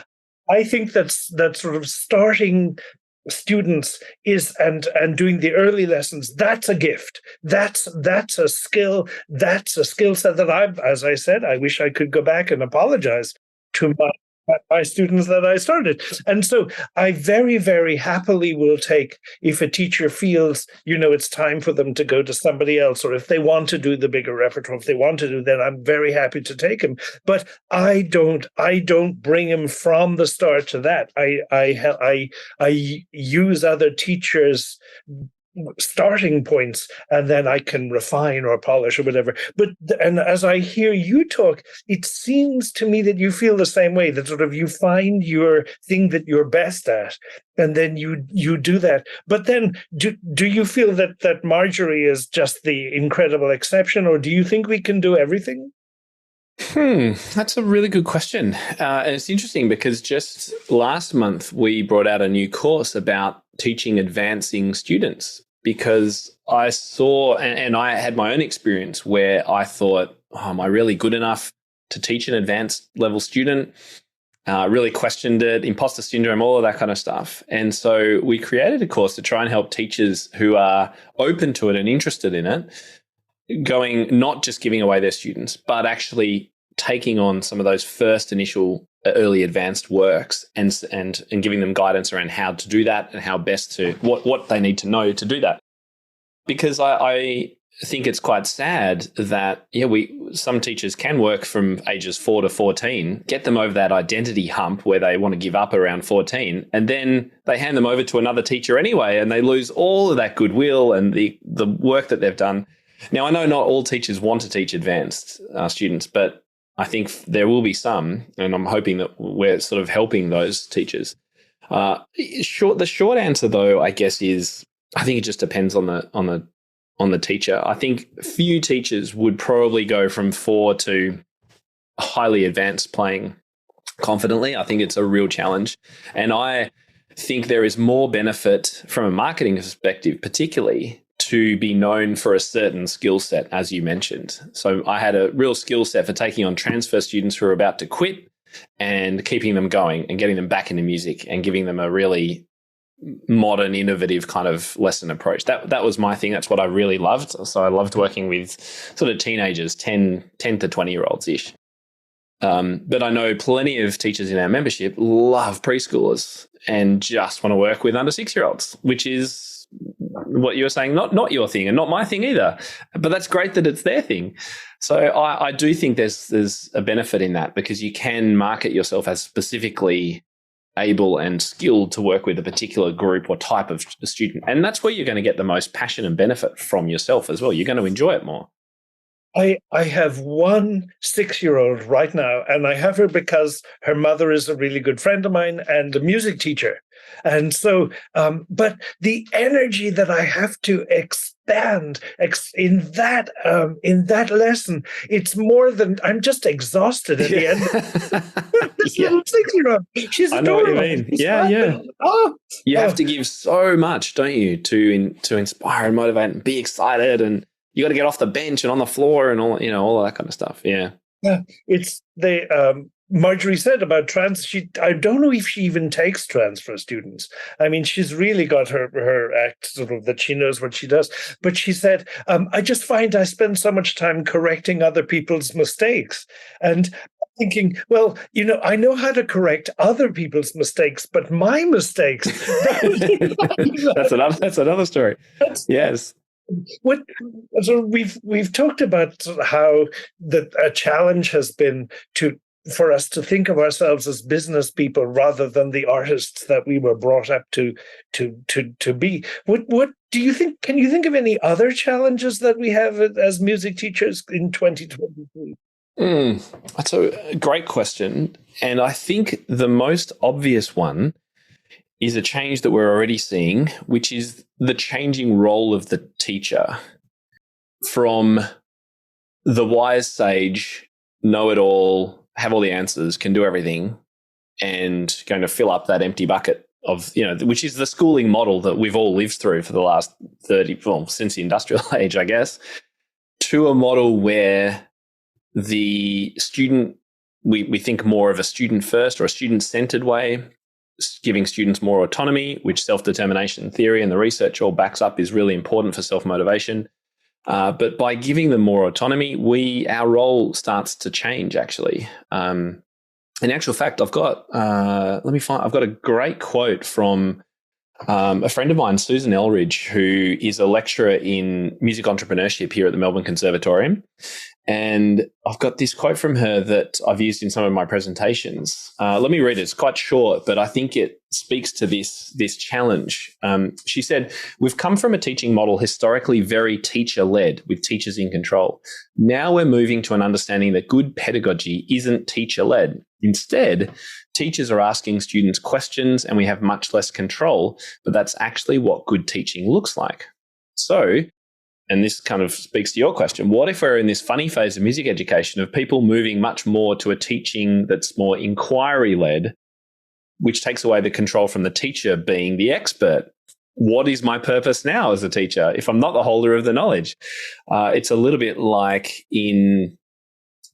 I think that sort of starting students is and doing the early lessons, that's a gift. That's a skill. That's a skill set that as I said, I wish I could go back and apologize to my students that I started. And so I very, very happily will take, if a teacher feels, it's time for them to go to somebody else, or if they want to do the bigger repertoire, if they want to do that, I'm very happy to take them. But I don't bring them from the start to that. I use other teachers' starting points, and then I can refine or polish or whatever. And as I hear you talk, it seems to me that you feel the same way, that sort of you find your thing that you're best at, and then you do that. But then do you feel that Marjorie is just the incredible exception, or do you think we can do everything? That's a really good question. And it's interesting because just last month we brought out a new course about teaching advancing students, because I saw, and I had my own experience where I thought, am I really good enough to teach an advanced level student? Really questioned it, imposter syndrome, all of that kind of stuff. And so we created a course to try and help teachers who are open to it and interested in it, going, not just giving away their students, but actually taking on some of those first initial early advanced works and giving them guidance around how to do that and how best to, what they need to know to do that. Because I think it's quite sad that, some teachers can work from ages 4 to 14, get them over that identity hump where they want to give up around 14, and then they hand them over to another teacher anyway, and they lose all of that goodwill and the work that they've done. Now, I know not all teachers want to teach advanced students, but I think there will be some, and I'm hoping that we're sort of helping those teachers. The short answer, though, I guess, is I think it just depends on the teacher. I think few teachers would probably go from 4 to highly advanced playing confidently. I think it's a real challenge, and I think there is more benefit from a marketing perspective, particularly to be known for a certain skill set, as you mentioned. So I had a real skill set for taking on transfer students who are about to quit and keeping them going and getting them back into music and giving them a really modern, innovative kind of lesson approach. That was my thing. That's what I really loved. So I loved working with sort of teenagers, 10 to 20-year-olds-ish. But I know plenty of teachers in our membership love preschoolers and just want to work with under 6-year-olds, which is what you were saying, not your thing and not my thing either. But that's great that it's their thing. So I do think there's a benefit in that, because you can market yourself as specifically able and skilled to work with a particular group or type of student. And that's where you're going to get the most passion and benefit from yourself as well. You're going to enjoy it more. I have one 6-year-old right now, and I have her because her mother is a really good friend of mine and a music teacher. And so, but the energy that I have to expand in that lesson, it's more than, I'm just exhausted at the end. This little 6-year-old, she's adorable. I know what you mean. Yeah. You have to give so much, don't you, to inspire and motivate and be excited, and you got to get off the bench and on the floor and all of that kind of stuff. Yeah. It's Marjorie said about I don't know if she even takes transfer students. I mean, she's really got her act sort of that she knows what she does. But she said, I just find I spend so much time correcting other people's mistakes. And thinking, well, I know how to correct other people's mistakes, but my mistakes. That's another story. Yes. So we've talked about how a challenge has been for us to think of ourselves as business people rather than the artists that we were brought up to be. What do you think? Can you think of any other challenges that we have as music teachers in 2023? That's a great question. And I think the most obvious one is a change that we're already seeing, which is the changing role of the teacher from the wise sage, know-it-all, have all the answers, can do everything, and going to fill up that empty bucket of, which is the schooling model that we've all lived through for the last since the industrial age, I guess, to a model where the student, we think more of a student first or a student-centered way, giving students more autonomy, which self-determination theory and the research all backs up is really important for self-motivation. But by giving them more autonomy, our role starts to change, actually. In actual fact, I've got a great quote from a friend of mine, Susan Elridge, who is a lecturer in music entrepreneurship here at the Melbourne Conservatorium. And I've got this quote from her that I've used in some of my presentations. Let me read it. It's quite short, but I think it speaks to this challenge. She said, "We've come from a teaching model historically very teacher-led, with teachers in control. Now we're moving to an understanding that good pedagogy isn't teacher-led. Instead, teachers are asking students questions and we have much less control, but that's actually what good teaching looks like." So, and this kind of speaks to your question, what if we're in this funny phase of music education of people moving much more to a teaching that's more inquiry-led, which takes away the control from the teacher being the expert? What is my purpose now as a teacher if I'm not the holder of the knowledge? It's a little bit like in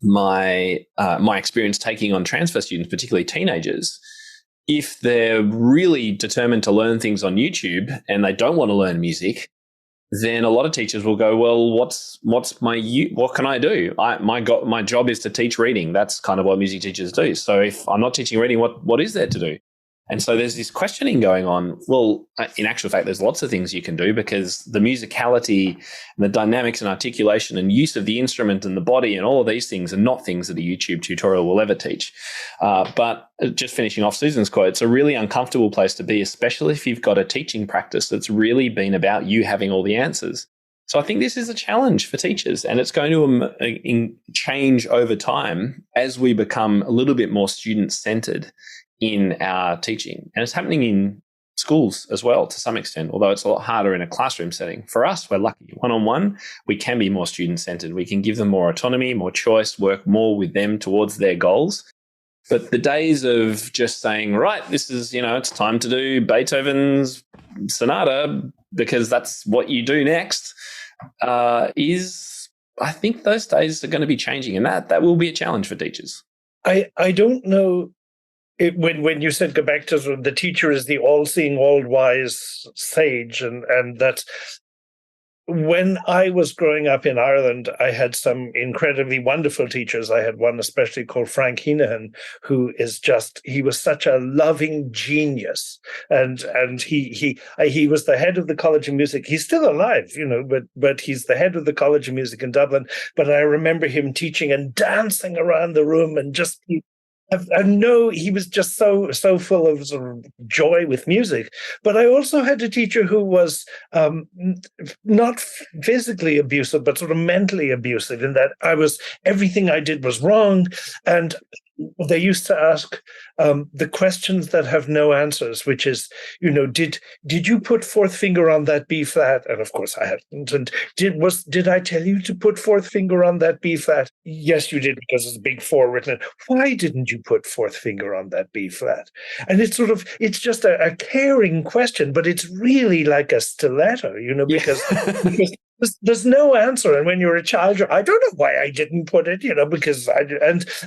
my experience taking on transfer students, particularly teenagers. If they're really determined to learn things on YouTube and they don't want to learn music, then a lot of teachers will go, well, what can I do? My job is to teach reading. That's kind of what music teachers do. So if I'm not teaching reading, what is there to do? And so there's this questioning going on. Well, in actual fact, there's lots of things you can do, because the musicality and the dynamics and articulation and use of the instrument and the body and all of these things are not things that a YouTube tutorial will ever teach. But just finishing off Susan's quote, it's a really uncomfortable place to be, especially if you've got a teaching practice that's really been about you having all the answers. So I think this is a challenge for teachers, and it's going to change over time as we become a little bit more student-centered in our teaching. And it's happening in schools as well to some extent, although it's a lot harder in a classroom setting. For us, we're lucky. One-on-one, we can be more student-centered. We can give them more autonomy, more choice, work more with them towards their goals. But the days of just saying, right, this is, it's time to do Beethoven's sonata because that's what you do next, I think those days are going to be changing, and that will be a challenge for teachers. I don't know. When you said go back to sort of the teacher is the all-seeing, all-wise sage, and that when I was growing up in Ireland, I had some incredibly wonderful teachers. I had one especially called Frank Heenahan, who he was such a loving genius. And he was the head of the College of Music. He's still alive, but he's the head of the College of Music in Dublin. But I remember him teaching and dancing around the room and just I know he was just so full of sort of joy with music. But I also had a teacher who was not physically abusive, but sort of mentally abusive, in that everything I did was wrong. And they used to ask the questions that have no answers, which is, did you put fourth finger on that B flat? And of course I hadn't. And did I tell you to put fourth finger on that B flat? Yes, you did, because there's a big 4 written. Why didn't you put fourth finger on that B flat? And it's just a caring question, but it's really like a stiletto, because there's no answer. And when you're a child, I don't know why I didn't put it, because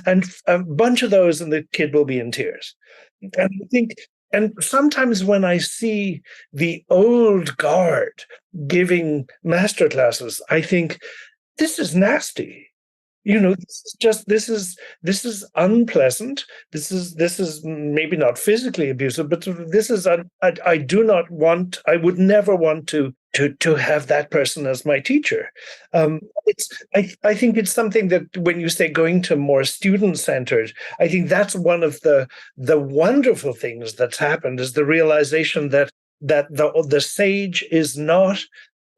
and a bunch of those, and the kid will be in tears. And I think, and sometimes when I see the old guard giving master classes, I think this is nasty. This is unpleasant. This is maybe not physically abusive, but this is I would never want to have that person as my teacher. I think it's something that when you say going to more student-centered, I think that's one of the wonderful things that's happened, is the realization that the sage is not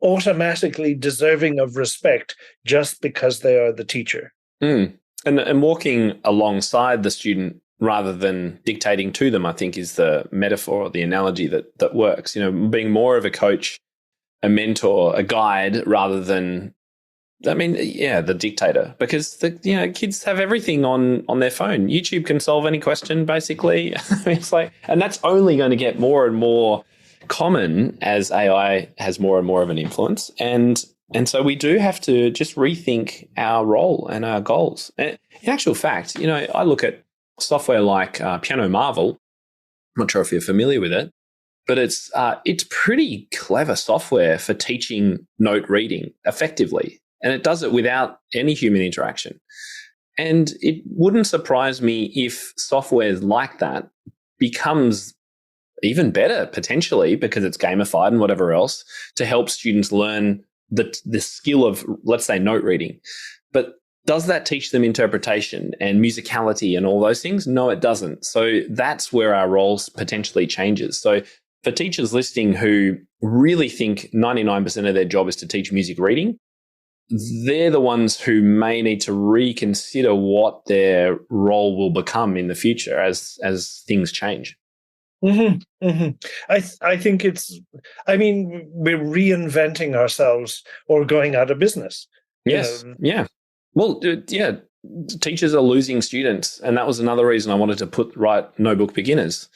automatically deserving of respect just because they are the teacher. And walking alongside the student rather than dictating to them, I think, is the metaphor or the analogy that works. Being more of a coach, a mentor, a guide, rather than, the dictator. Because kids have everything on their phone. YouTube can solve any question, basically. It's like, and that's only going to get more and more common as AI has more and more of an influence. And so we do have to just rethink our role and our goals. And in actual fact, I look at software like Piano Marvel. I'm not sure if you're familiar with it, but it's pretty clever software for teaching note reading effectively. And it does it without any human interaction. And it wouldn't surprise me if software like that becomes even better, potentially, because it's gamified and whatever else, to help students learn the skill of, let's say, note reading. But does that teach them interpretation and musicality and all those things? No, it doesn't. So that's where our roles potentially changes. So for teachers listening who really think 99% of their job is to teach music reading, they're the ones who may need to reconsider what their role will become in the future as things change. Mm-hmm, mm-hmm. I think we're reinventing ourselves or going out of business. Yes. Yeah. Well, yeah. Teachers are losing students. And that was another reason I wanted to write No Book Beginners,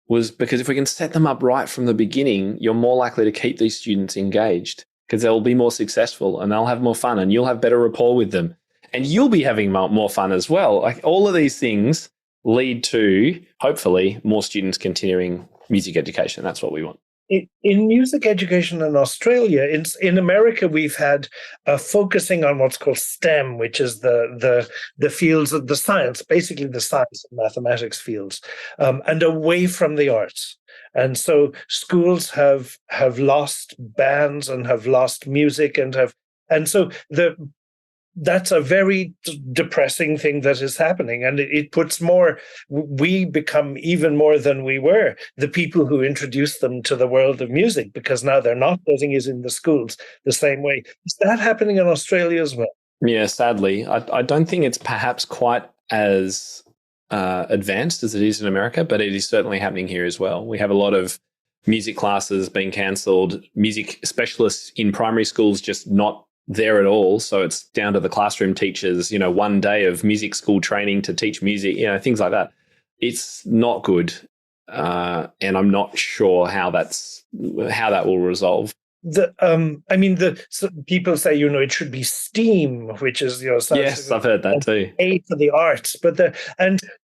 was because if we can set them up right from the beginning, you're more likely to keep these students engaged, because they'll be more successful and they'll have more fun and you'll have better rapport with them and you'll be having more fun as well. Like, all of these things lead to, hopefully, more students continuing music education. That's what we want. In music education in Australia, in America, we've had focusing on what's called STEM, which is the fields of the science, basically the science and mathematics fields, and away from the arts. And so schools have lost bands and have lost music and so that's a very depressing thing that is happening. And it puts we become even more than we were, the people who introduced them to the world of music, because now they're not getting it in the schools the same way. Is that happening in Australia as well? Yeah, sadly. I don't think it's perhaps quite as advanced as it is in America, but it is certainly happening here as well. We have a lot of music classes being cancelled, music specialists in primary schools just not there at all. So it's down to the classroom teachers, one day of music school training to teach music, things like that. It's not good. And I'm not sure how that will resolve. So people say, it should be STEAM, which is, yes, I've heard that too. A for the arts,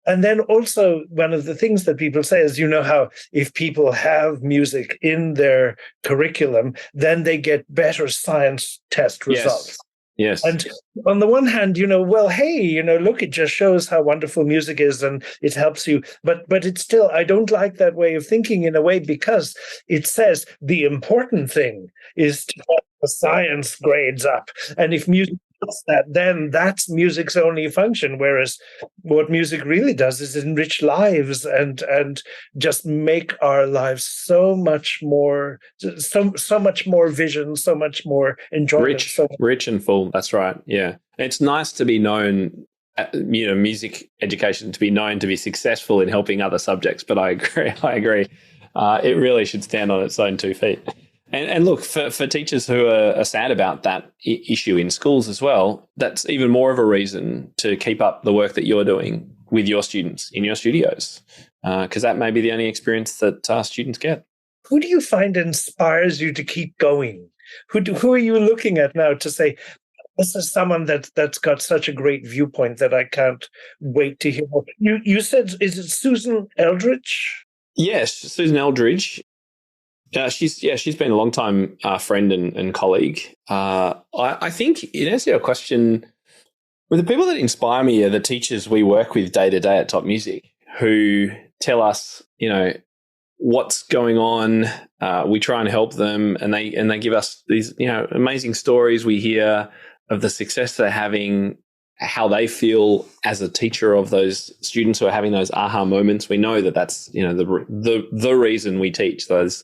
and then also one of the things that people say is, how if people have music in their curriculum, then they get better science test results. Yes. And on the one hand, look, it just shows how wonderful music is and it helps you. But it's still, I don't like that way of thinking in a way, because it says the important thing is to have the science grades up. And if music does that, then that's music's only function. Whereas what music really does is enrich lives and just make our lives so much more vision, so much more enjoyment. Rich and full. That's right. Yeah. It's nice to be known, music education, to be known to be successful in helping other subjects. But I agree. It really should stand on its own 2 feet. And look, for teachers who are sad about that issue in schools as well, that's even more of a reason to keep up the work that you're doing with your students in your studios, because that may be the only experience that students get. Who do you find inspires you to keep going? Who are you looking at now to say, this is someone that's got such a great viewpoint that I can't wait to hear more? You said, is it Susan Eldridge? Yes, Susan Eldridge. She's been a long time friend and colleague. I think in answer to your question, with the people that inspire me are the teachers we work with day to day at TopMusic, who tell us, what's going on. We try and help them, and they give us these, amazing stories we hear of the success they're having, how they feel as a teacher of those students who are having those aha moments. We know that that's, the reason we teach, those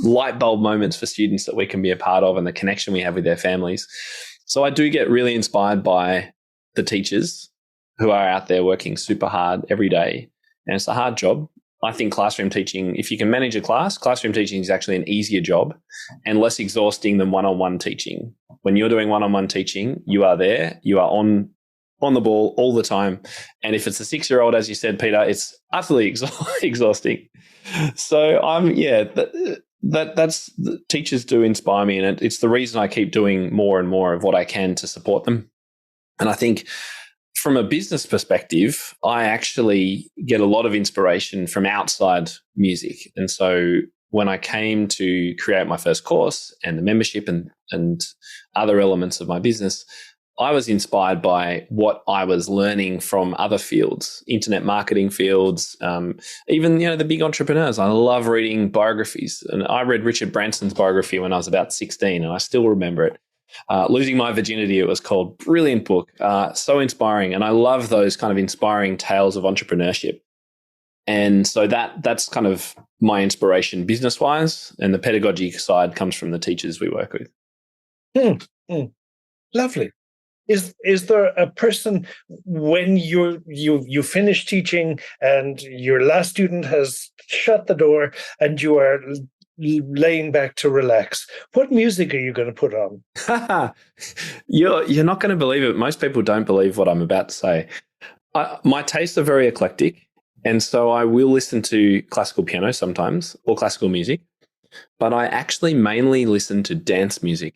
light bulb moments for students that we can be a part of and the connection we have with their families. So I do get really inspired by the teachers who are out there working super hard every day. And it's a hard job. I think classroom teaching, if you can manage a class, classroom teaching is actually an easier job and less exhausting than one-on-one teaching. When you're doing one-on-one teaching, you are there, you are on the ball all the time. And if it's a 6-year-old, as you said, Peter, it's utterly exhausting. So that's teachers do inspire me, and it's the reason I keep doing more and more of what I can to support them. And I think from a business perspective, I actually get a lot of inspiration from outside music. And so when I came to create my first course and the membership and other elements of my business, I was inspired by what I was learning from other fields, internet marketing fields, even, the big entrepreneurs. I love reading biographies. And I read Richard Branson's biography when I was about 16, and I still remember it. Losing My Virginity, it was called. Brilliant book, so inspiring. And I love those kind of inspiring tales of entrepreneurship. And so that's kind of my inspiration business-wise, and the pedagogy side comes from the teachers we work with. Lovely. Is there a person when you finish teaching and your last student has shut the door and you are laying back to relax, what music are you going to put on? You're not going to believe it. Most people don't believe what I'm about to say. My tastes are very eclectic, and so I will listen to classical piano sometimes or classical music, but I actually mainly listen to dance music.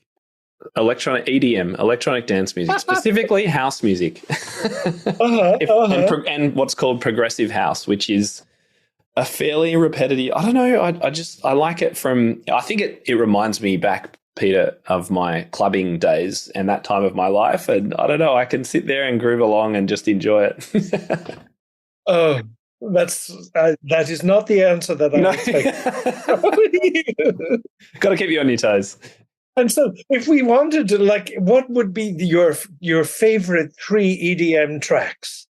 Electronic EDM, electronic dance music, specifically house music, and what's called progressive house, which is a fairly repetitive. I don't know. I like it I think it reminds me back, Peter, of my clubbing days and that time of my life. And I don't know, I can sit there and groove along and just enjoy it. Oh, that is not the answer that I expected. Got to keep you on your toes. And so if we wanted to, what would be your favorite 3 EDM tracks?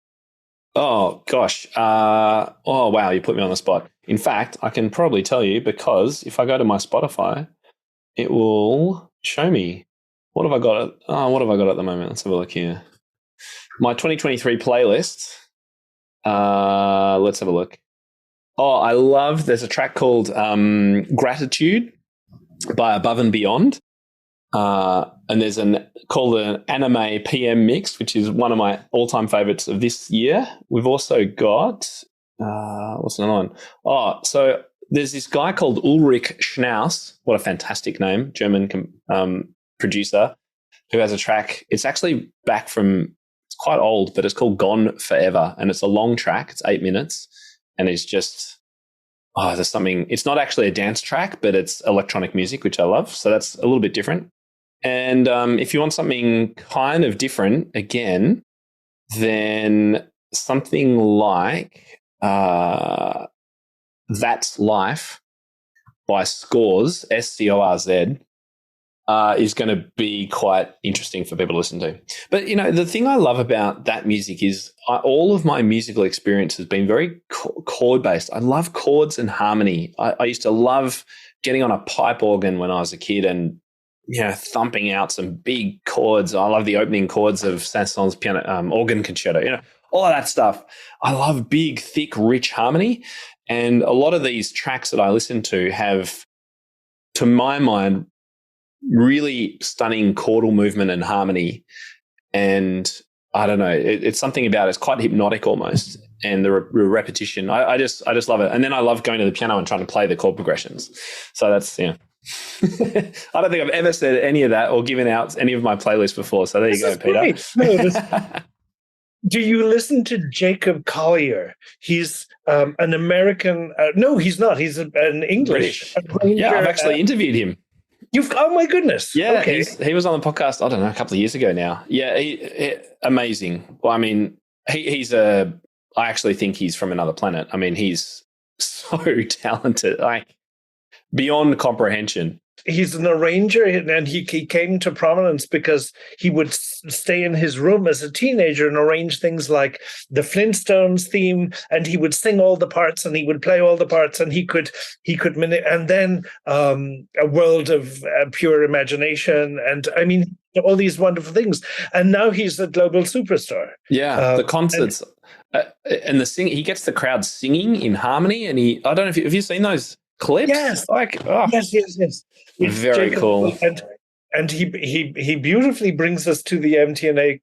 Oh, gosh. Oh, wow, you put me on the spot. In fact, I can probably tell you, because if I go to my Spotify, it will show me. What have I got at the moment? Let's have a look here. My 2023 playlist. Let's have a look. There's a track called Gratitude by Above and Beyond. And there's called an anime PM mix, which is one of my all-time favorites of this year. We've also got what's another one? Oh, so there's this guy called Ulrich Schnaus. What a fantastic name, German producer, who has a track. It's actually back from, it's quite old, but it's called Gone Forever, and it's a long track. It's 8 minutes, and it's just, there's something. It's not actually a dance track, but it's electronic music, which I love. So that's a little bit different. And if you want something kind of different, again, then something like That's Life by Scores, SCORZ, is going to be quite interesting for people to listen to. But, the thing I love about that music is all of my musical experience has been very chord-based. I love chords and harmony. I used to love getting on a pipe organ when I was a kid and thumping out some big chords. I love the opening chords of Saint-Saëns piano organ concerto. All of that stuff. I love big, thick, rich harmony. And a lot of these tracks that I listen to have, to my mind, really stunning chordal movement and harmony. And I don't know, it's something about it. It's quite hypnotic almost. And the repetition, I just love it. And then I love going to the piano and trying to play the chord progressions. So that's, I don't think I've ever said any of that or given out any of my playlists before. So there you go, Peter. No, do you listen to Jacob Collier? He's an American. No, he's not. He's an English. Yeah, I've actually interviewed him. Oh my goodness. Yeah, okay. He was on the podcast, I don't know, a couple of years ago now. Yeah, he amazing. Well, I mean, I actually think he's from another planet. I mean, he's so talented, like beyond comprehension. He's an arranger, and he came to prominence because he would stay in his room as a teenager and arrange things like the Flintstones theme, and he would sing all the parts and he would play all the parts, and he could and then A World of Pure Imagination, and I mean all these wonderful things. And now he's a global superstar. Yeah, the concerts and the singing. He gets the crowd singing in harmony, and I don't know if you've seen those clips. Yes, yes. It's very Jacob, cool. And he beautifully brings us to the MTNA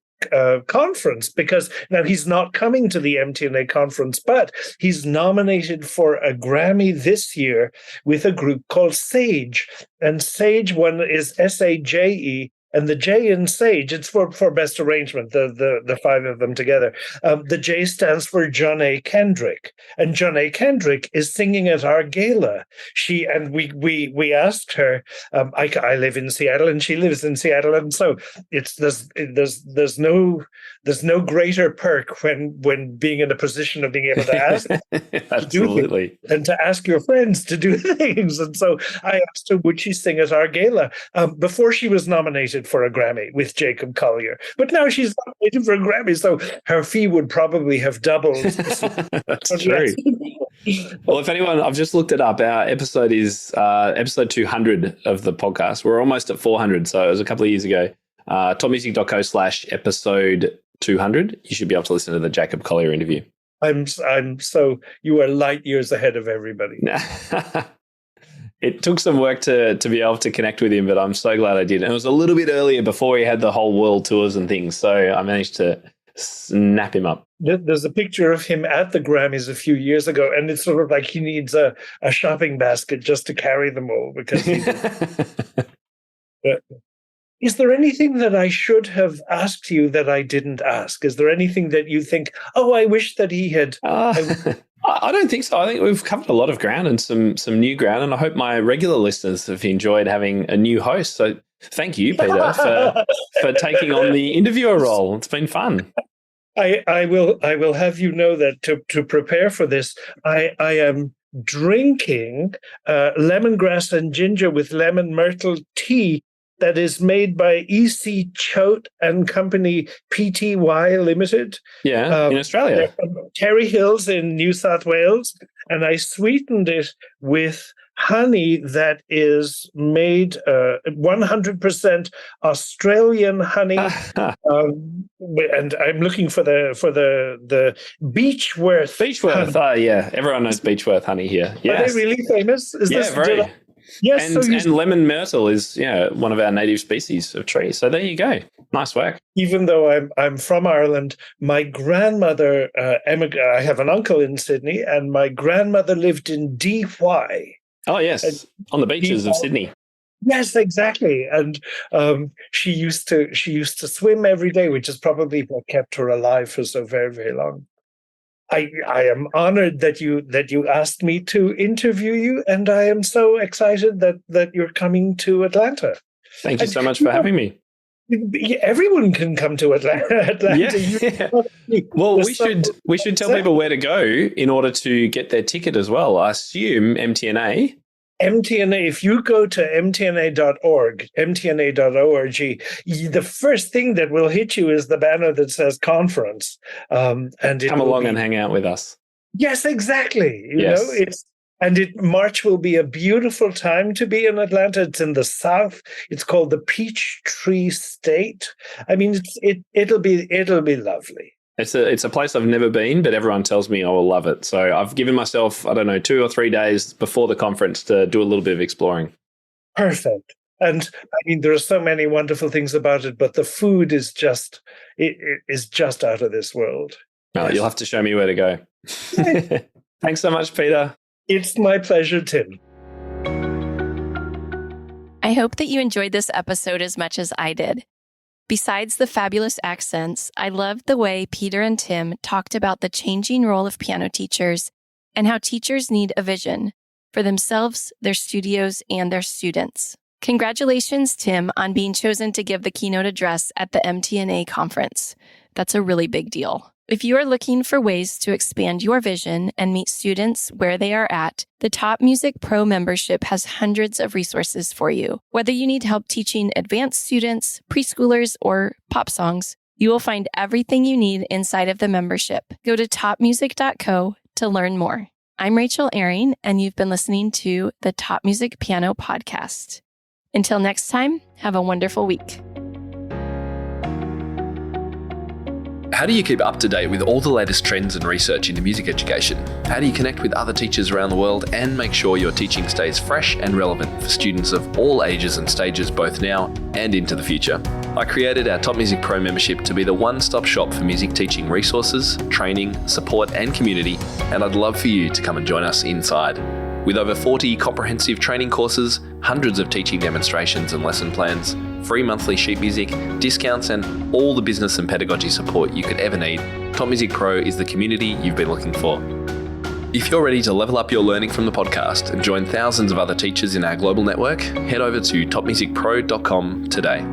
conference, because now he's not coming to the MTNA conference, but he's nominated for a Grammy this year with a group called Sage. And Sage, one is SAJE, and the J in Sage, it's for best arrangement, the five of them together. The J stands for John A. Kendrick, and John A. Kendrick is singing at our gala. We asked her. I live in Seattle, and she lives in Seattle, and so there's no greater perk when being in a position of being able to ask to do things than to ask your friends to do things. And so I asked her, would she sing at our gala before she was nominated for a Grammy with Jacob Collier, but now she's nominated for a Grammy, so her fee would probably have doubled. That's true. Well, if anyone, I've just looked it up. Our episode is episode 200 of the podcast. We're almost at 400, so it was a couple of years ago. topmusic.co/episode 200. You should be able to listen to the Jacob Collier interview. I'm so you are light years ahead of everybody. It took some work to be able to connect with him, but I'm so glad I did. And it was a little bit earlier before he had the whole world tours and things, so I managed to snap him up. There's a picture of him at the Grammys a few years ago, and it's sort of like he needs a shopping basket just to carry them all, because is there anything that I should have asked you that I didn't ask? Is there anything that you think, I wish that he had... I don't think so. I think we've covered a lot of ground and some new ground, and I hope my regular listeners have enjoyed having a new host. So thank you, Peter, for taking on the interviewer role. It's been fun. I will have you know that to prepare for this, I am drinking lemongrass and ginger with lemon myrtle tea that is made by E.C. Choate and Company Pty Limited. Yeah, in Australia. Terry Hills in New South Wales. And I sweetened it with honey that is made 100% Australian honey. And I'm looking for the Beechworth. Beechworth, yeah. Everyone knows Beechworth honey here. Yes. Are they really famous? Very. Yes, and lemon myrtle is one of our native species of tree. So there you go. Nice work. Even though I'm from Ireland, my grandmother I have an uncle in Sydney, and my grandmother lived in DY. Oh yes, on the beaches of Sydney. Yes, exactly. And she used to swim every day, which is probably what kept her alive for so very, very long. I am honored that you asked me to interview you, and I am so excited that you're coming to Atlanta. Thank you so much for having me. Everyone can come to Atlanta. Yeah. Well, we should tell people where to go in order to get their ticket as well. I assume MTNA. MTNA, if you go to mtna.org, the first thing that will hit you is the banner that says conference. And come along and hang out with us. Yes, exactly. March will be a beautiful time to be in Atlanta. It's in the South. It's called the Peachtree State. I mean, it'll be lovely. It's a place I've never been, but everyone tells me I will love it. So I've given myself, 2 or 3 days before the conference to do a little bit of exploring. Perfect. And I mean, there are so many wonderful things about it, but the food is just out of this world. Oh, yes. You'll have to show me where to go. Thanks so much, Peter. It's my pleasure, Tim. I hope that you enjoyed this episode as much as I did. Besides the fabulous accents, I loved the way Peter and Tim talked about the changing role of piano teachers and how teachers need a vision for themselves, their studios, and their students. Congratulations, Tim, on being chosen to give the keynote address at the MTNA conference. That's a really big deal. If you are looking for ways to expand your vision and meet students where they are at, the TopMusic Pro membership has hundreds of resources for you. Whether you need help teaching advanced students, preschoolers, or pop songs, you will find everything you need inside of the membership. Go to topmusic.co to learn more. I'm Rachel Ehring, and you've been listening to the TopMusic Piano Podcast. Until next time, have a wonderful week. How do you keep up to date with all the latest trends and research into music education? How do you connect with other teachers around the world and make sure your teaching stays fresh and relevant for students of all ages and stages, both now and into the future? I created our TopMusic Pro membership to be the one-stop shop for music teaching resources, training, support, and community, and I'd love for you to come and join us inside. With over 40 comprehensive training courses, hundreds of teaching demonstrations and lesson plans, free monthly sheet music, discounts, and all the business and pedagogy support you could ever need, TopMusic Pro is the community you've been looking for. If you're ready to level up your learning from the podcast and join thousands of other teachers in our global network, head over to topmusicpro.com today.